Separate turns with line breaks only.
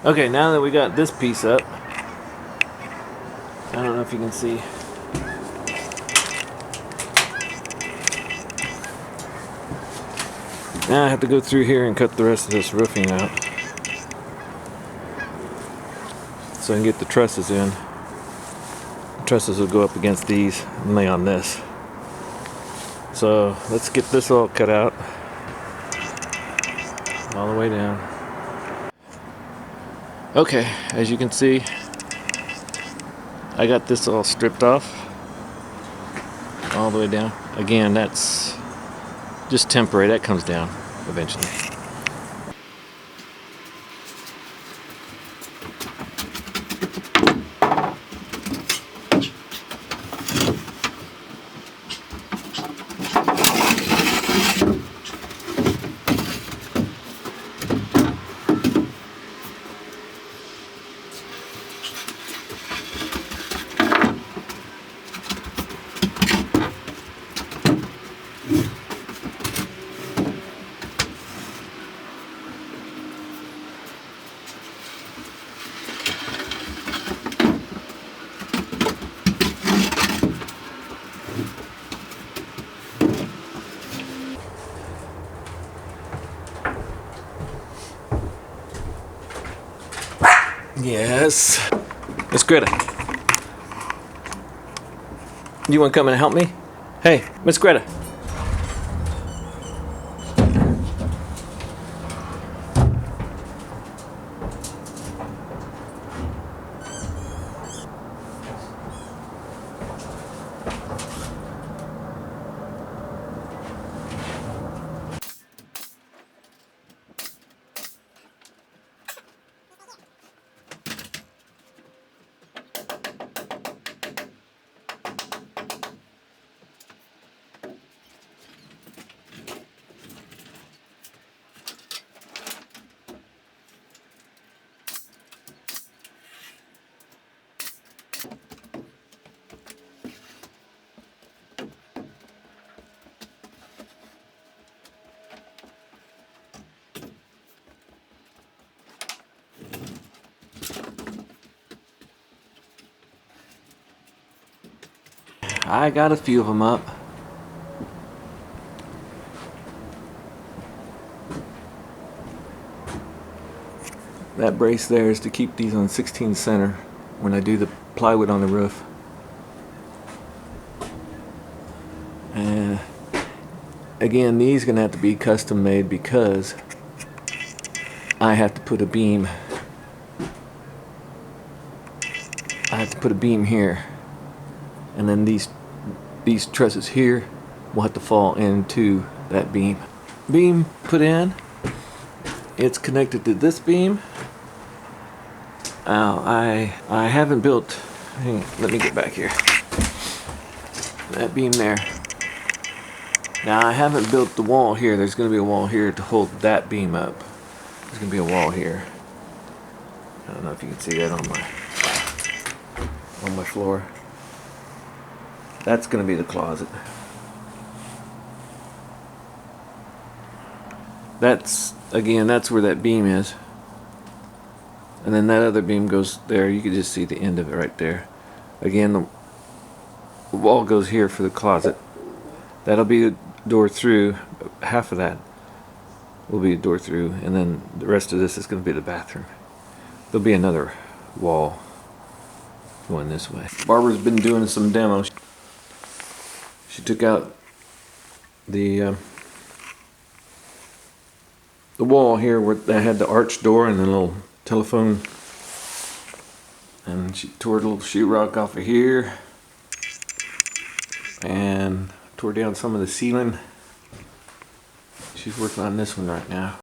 Okay, now that we got this piece up, I don't know if you can see. Now I have to go through here and cut the rest of this roofing out so I can get the trusses in. The trusses will go up against these and lay on this. So let's get this all cut out all the way down. Okay, as you can see, I got this all stripped off all the way down. Again, that's just temporary. That comes down eventually. Yes. Miss Greta. You want to come and help me? Hey, Miss Greta. I got a few of them up. That brace there is to keep these on 16 center when I do the plywood on the roof. And again, these are gonna have to be custom made because I have to put a beam. I have to put a beam here, and then these trusses here will have to fall into that beam. Beam put in. It's connected to this beam. I haven't built. Hang on, let me get back here. That beam there. Now I haven't built the wall here. There's going to be a wall here to hold that beam up. There's going to be a wall here. I don't know if you can see that on my floor. That's going to be the closet. That's where that beam is. And then that other beam goes there. You can just see the end of it right there. Again, the wall goes here for the closet. That'll be a door through. Half of that will be a door through, and then the rest of this is going to be the bathroom. There'll be another wall going this way. Barbara's been doing some demos. She took out the wall here where that had the arch door and the little telephone, and she tore a little sheetrock off of here and tore down some of the ceiling. She's working on this one right now.